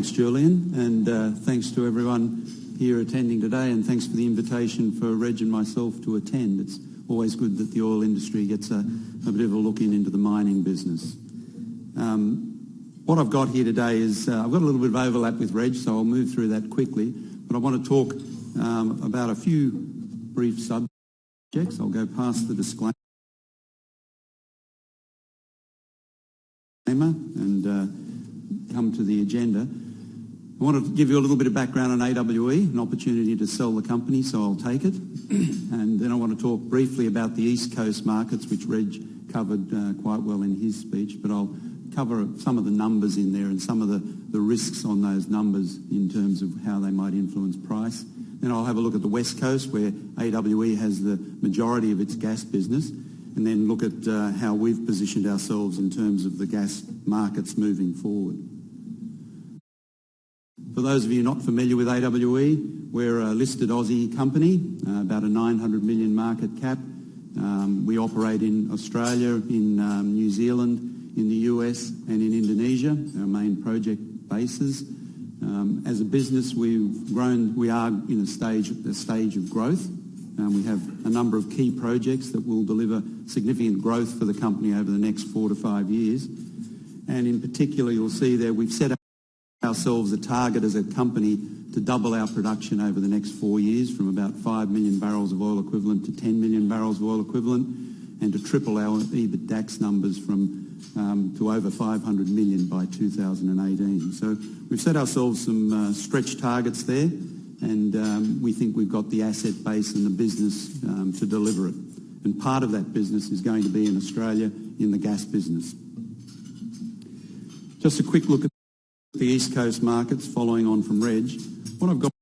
Thanks, Julian, and thanks to everyone here attending today, and thanks for the invitation for Reg and myself to attend. It's always good that the oil industry gets a bit of a look into the mining business. What I've got here today is, I've got a little bit of overlap with Reg, so I'll move through that quickly, but I want to talk about a few brief subjects. I'll go past the disclaimer and come to the agenda. I want to give you a little bit of background on AWE, an opportunity to sell the company, so I'll take it. And then I want to talk briefly about the East Coast markets, which Reg covered quite well in his speech, but I'll cover some of the numbers in there and some of the risks on those numbers in terms of how they might influence price. Then I'll have a look at the West Coast, where AWE has the majority of its gas business, and then look at how we've positioned ourselves in terms of the gas markets moving forward. For those of you not familiar with AWE, we're a listed Aussie company, about a 900 million market cap. We operate in Australia, in New Zealand, in the US and in Indonesia, our main project bases. As a business, we've grown. We are in a stage of growth. We have a number of key projects that will deliver significant growth for the company over the next 4 to 5 years. And in particular, you'll see there we've set ourselves a target as a company to double our production over the next 4 years, from about 5 million barrels of oil equivalent to 10 million barrels of oil equivalent, and to triple our EBITDAX numbers to over 500 million by 2018. So we've set ourselves some stretch targets there, and we think we've got the asset base and the business to deliver it. And part of that business is going to be in Australia in the gas business. Just a quick look at the East Coast markets, following on from Reg. What I've got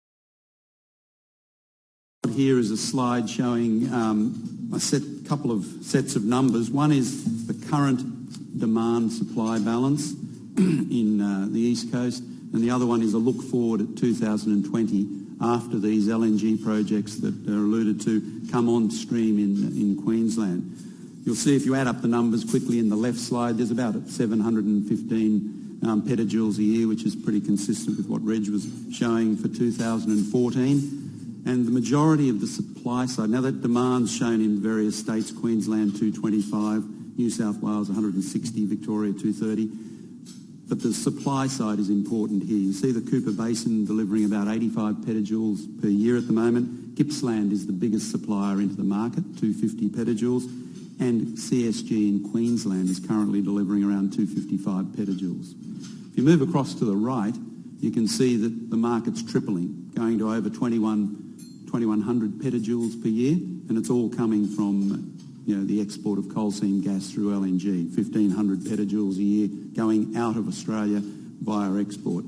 here is a slide showing a couple of sets of numbers. One is the current demand-supply balance in the East Coast, and the other one is a look forward at 2020 after these LNG projects that are alluded to come on stream in Queensland. You'll see, if you add up the numbers quickly in the left slide, there's about 715 petajoules a year, which is pretty consistent with what Reg was showing for 2014. And the majority of the supply side, now that demand's shown in various states, Queensland 225, New South Wales 160, Victoria 230, but the supply side is important here. You see the Cooper Basin delivering about 85 petajoules per year at the moment. Gippsland is the biggest supplier into the market, 250 petajoules, and CSG in Queensland is currently delivering around 255 petajoules. If you move across to the right, you can see that the market's tripling, going to over 2,100 petajoules per year, and it's all coming from the export of coal seam gas through LNG, 1,500 petajoules a year going out of Australia via export.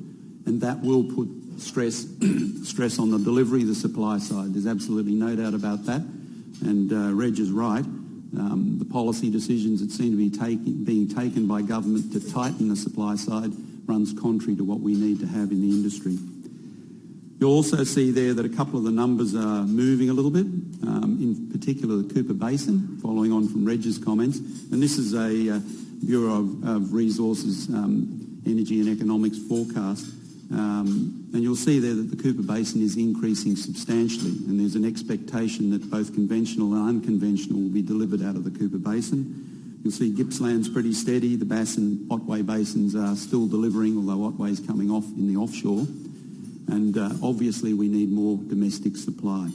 And that will put stress on the delivery, the supply side. There's absolutely no doubt about that. And Reg is right. The policy decisions that seem to be being taken by government to tighten the supply side runs contrary to what we need to have in the industry. You'll also see there that a couple of the numbers are moving a little bit, in particular the Cooper Basin, following on from Reg's comments. And this is a Bureau of Resources, Energy and Economics forecast. And you'll see there that the Cooper Basin is increasing substantially, and there's an expectation that both conventional and unconventional will be delivered out of the Cooper Basin. You'll see Gippsland's pretty steady. The Bass and Otway basins are still delivering, although Otway's coming off in the offshore. And obviously we need more domestic supply.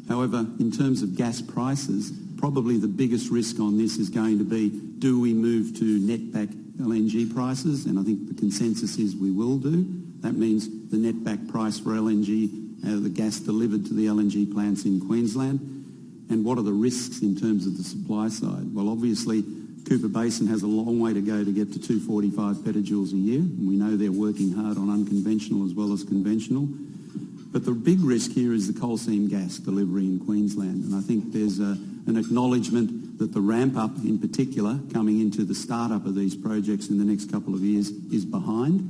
However, in terms of gas prices, probably the biggest risk on this is going to be, do we move to netback LNG prices? And I think the consensus is we will do. That means the netback price for LNG, the gas delivered to the LNG plants in Queensland. And what are the risks in terms of the supply side? Well, obviously, Cooper Basin has a long way to go to get to 245 petajoules a year, and we know they're working hard on unconventional as well as conventional. But the big risk here is the coal seam gas delivery in Queensland, and I think there's an acknowledgement that the ramp-up in particular, coming into the start-up of these projects in the next couple of years, is behind,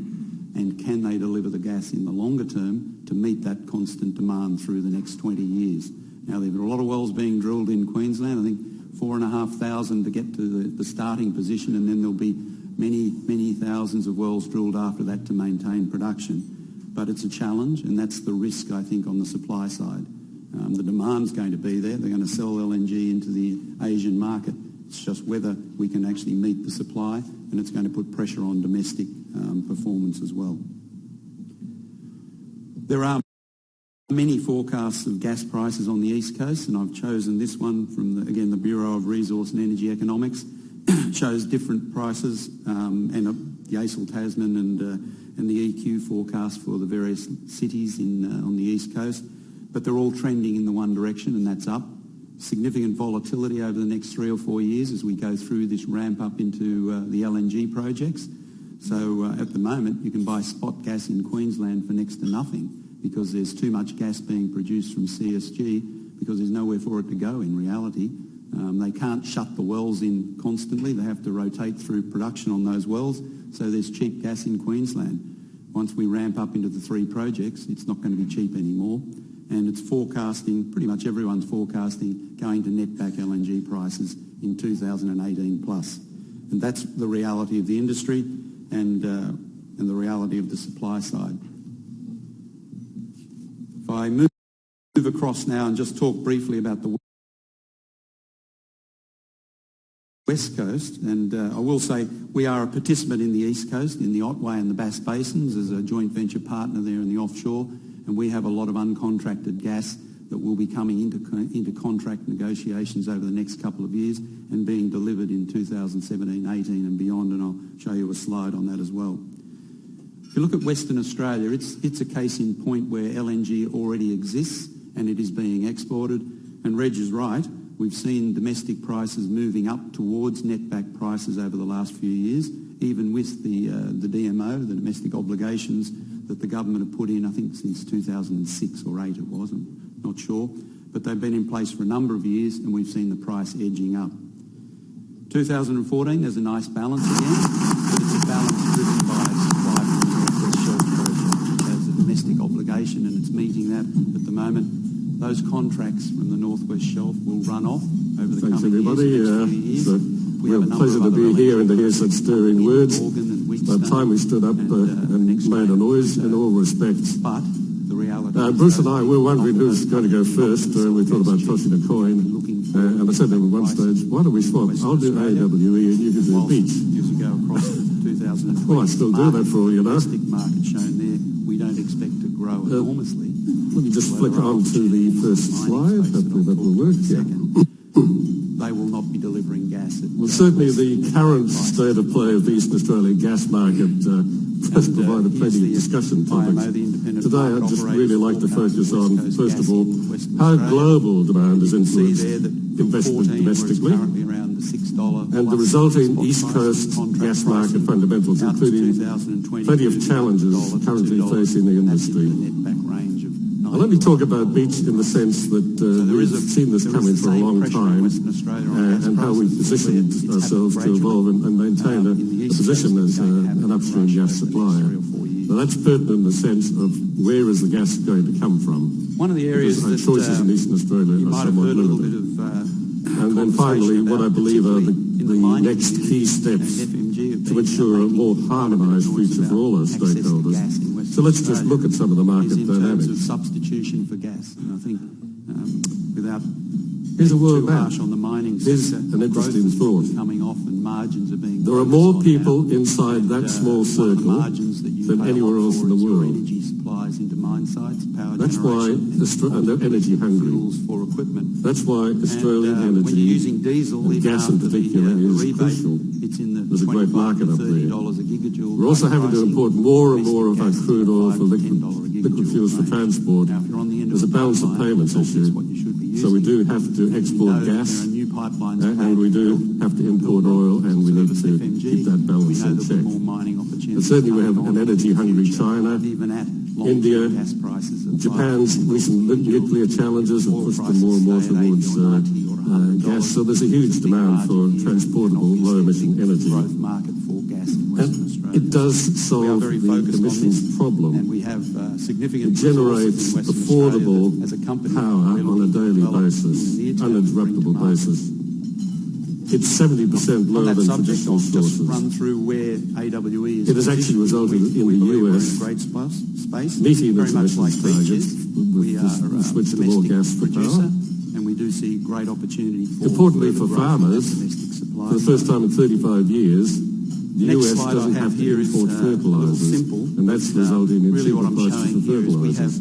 and can they deliver the gas in the longer term to meet that constant demand through the next 20 years? Now, there are a lot of wells being drilled in Queensland. I think 4,500 to get to the starting position, and then there'll be many thousands of wells drilled after that to maintain production. But it's a challenge, and that's the risk, I think, on the supply side. The demand's going to be there. They're going to sell LNG into the Asian market. It's just whether we can actually meet the supply, and it's going to put pressure on domestic performance as well. There are many forecasts of gas prices on the East Coast, and I've chosen this one from, the Bureau of Resource and Energy Economics. Shows different prices, and the ACIL Tasman and the EQ forecast for the various cities on the East Coast. But they're all trending in the one direction, and that's up. Significant volatility over the next 3 or 4 years as we go through this ramp up into the LNG projects. So at the moment, you can buy spot gas in Queensland for next to nothing because there's too much gas being produced from CSG because there's nowhere for it to go in reality. They can't shut the wells in constantly. They have to rotate through production on those wells. So there's cheap gas in Queensland. Once we ramp up into the 3 projects, it's not going to be cheap anymore. And it's forecasting, pretty much everyone's forecasting, going to net back LNG prices in 2018 plus. And that's the reality of the industry and the reality of the supply side. If I move across now and just talk briefly about the West Coast, and I will say we are a participant in the East Coast, in the Otway and the Bass Basins, as a joint venture partner there in the offshore, and we have a lot of uncontracted gas that will be coming into contract negotiations over the next couple of years and being delivered in 2017, 18 and beyond, and I'll show you a slide on that as well. If you look at Western Australia, it's a case in point where LNG already exists and it is being exported, and Reg is right. We've seen domestic prices moving up towards netback prices over the last few years, even with the DMO, the domestic obligations that the government have put in, I think since 2006 or 8 it was, I'm not sure. But they've been in place for a number of years and we've seen the price edging up. 2014, there's a nice balance again, but it's a balance driven by supply from the North West Shelf project, which has a domestic obligation and it's meeting that at the moment. Those contracts from the North West Shelf will run off over the coming years. It's a real pleasure to be here and to hear such stirring words. By the time we stood up and made a noise in all respects. But the reality Bruce and I were wondering who's going to go first. We thought about tossing a coin. And I said to him at one stage, why don't we swap? I'll do AWE and you can do beach. Years ago across 2020. Well, I still do that for all you know. Domestic market shown there, we don't expect to grow enormously. Let me just flick on to the first slide. Hopefully that will work. Yeah. They will not be delivering gas. Well, certainly the current state of play of the Eastern Australian gas market has provided plenty of discussion topics. Today I'd just really like to focus on, first of all, how global demand has influenced investment domestically and the resulting East Coast gas market fundamentals, including plenty of challenges currently facing the industry. Well, let me talk about beach in the sense that we've seen this coming for a long time and how we've positioned ourselves to evolve and maintain a position as an upstream gas supplier. Now, that's pertinent in the sense of where is the gas going to come from? One of the areas that choices in Eastern Australia are somewhat limited. And then finally, what I believe are the next key steps to ensure a more harmonised future for all our stakeholders. So let's just look at some of the market dynamics. In terms of substitution for gas, and I think without here's a world map. On the mining Here's sector, an interesting thought. Coming off and margins are being. There are more people inside that small circle than anywhere else in the world. Energy supplies into mine sites, power That's why they're energy hungry. For equipment. That's why Australian energy when you're using diesel, and gas in particular is crucial. It's in the There's a great market up there. $30 We're also having to import more and more of our crude oil for liquid fuels for transport. There's a balance of payments issue. So we do have to export gas and we do have to import oil and we need to keep that balance in check. But certainly we have an energy-hungry China, India, Japan's recent nuclear challenges have pushed them more and more towards gas. So there's a huge demand for transportable, low-emission energy. And it does solve the emissions problem. It generates affordable power on a daily basis, uninterruptible basis. it's 70% lower than traditional sources. Just run through where AWE is. It has actually resulted in the US great space. meeting very its much like targets. We are a switch to more gas for producer, power. and we do see great opportunity for importantly for farmers. For the first time in 35 years, the US doesn't have to import fertilisers, and that's resulting in cheaper prices for fertilisers.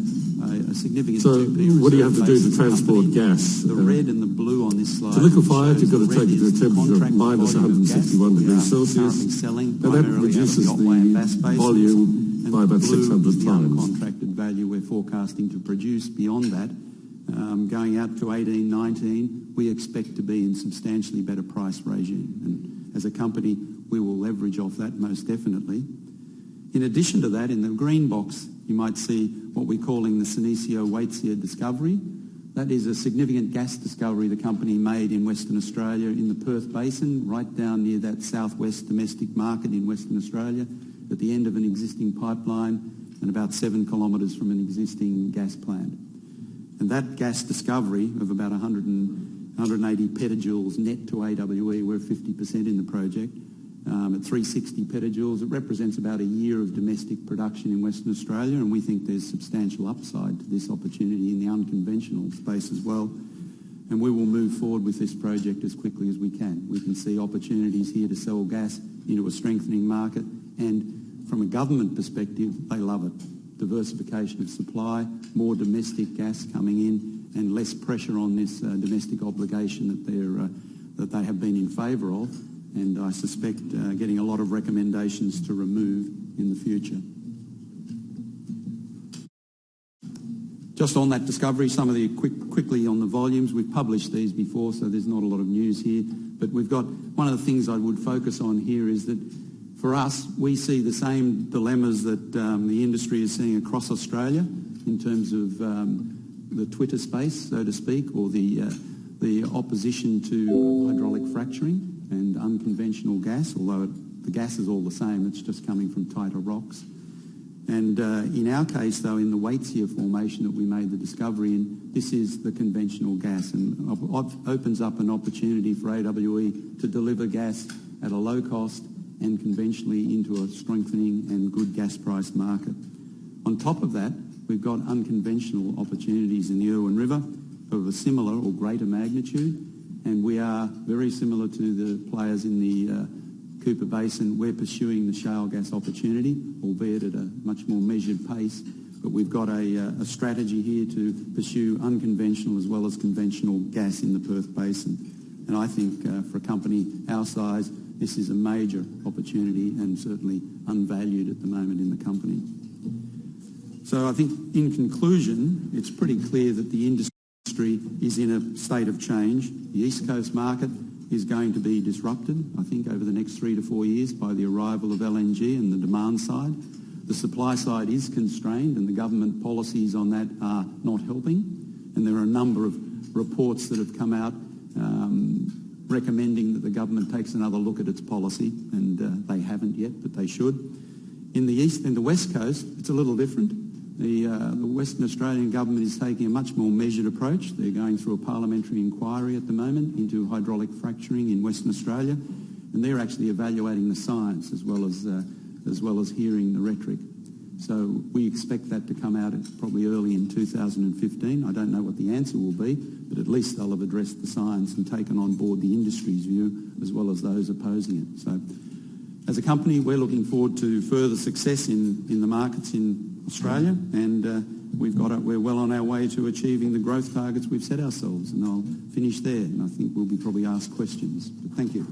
So what do you have to do to transport gas? The red and the blue on this slide. To liquefy it, you've got to take it to a temperature of minus 161 degrees Celsius, and that reduces the volume by about 600 times. Contracted value we're forecasting to produce beyond that. Going out to 18-19, we expect to be in substantially better price regime. And as a company, we will leverage off that most definitely. In addition to that, in the green box, you might see what we're calling the Senecio-Waitsia discovery. That is a significant gas discovery the company made in Western Australia in the Perth Basin, right down near that southwest domestic market in Western Australia, at the end of an existing pipeline and about 7 kilometres from an existing gas plant. And that gas discovery of about 180 petajoules net to AWE, we're 50% in the project, at 360 petajoules, it represents about a year of domestic production in Western Australia, and we think there's substantial upside to this opportunity in the unconventional space as well. And we will move forward with this project as quickly as we can. We can see opportunities here to sell gas into a strengthening market, and from a government perspective, they love it. Diversification of supply, more domestic gas coming in, and less pressure on this domestic obligation that they have been in favour of, and I suspect getting a lot of recommendations to remove in the future. Just on that discovery, some of the quickly on the volumes. We've published these before, so there's not a lot of news here, but we've got one of the things I would focus on here is that for us, we see the same dilemmas that the industry is seeing across Australia in terms of the Twitter space, so to speak, or the opposition to hydraulic fracturing and unconventional gas, although the gas is all the same, it's just coming from tighter rocks. And in our case, though, in the Waitsia formation that we made the discovery in, this is the conventional gas, and opens up an opportunity for AWE to deliver gas at a low cost and conventionally into a strengthening and good gas price market. On top of that, we've got unconventional opportunities in the Irwin River of a similar or greater magnitude, and we are very similar to the players in the Cooper Basin. We're pursuing the shale gas opportunity, albeit at a much more measured pace, but we've got a strategy here to pursue unconventional as well as conventional gas in the Perth Basin. And I think for a company our size, this is a major opportunity and certainly unvalued at the moment in the company. So I think in conclusion, it's pretty clear that the industry is in a state of change. The East Coast market is going to be disrupted, I think, over the next 3 to 4 years by the arrival of LNG and the demand side. The supply side is constrained, and the government policies on that are not helping. And there are a number of reports that have come out recommending that the government takes another look at its policy, and they haven't yet, but they should. In the east and the west coast, it's a little different. The Western Australian government is taking a much more measured approach. They're going through a parliamentary inquiry at the moment into hydraulic fracturing in Western Australia, and they're actually evaluating the science as well as hearing the rhetoric. So we expect that to come out probably early in 2015. I don't know what the answer will be, but at least they'll have addressed the science and taken on board the industry's view as well as those opposing it. So as a company, we're looking forward to further success in the markets in Australia, and we're well on our way to achieving the growth targets we've set ourselves. And I'll finish there, and I think we'll be probably asked questions. But thank you.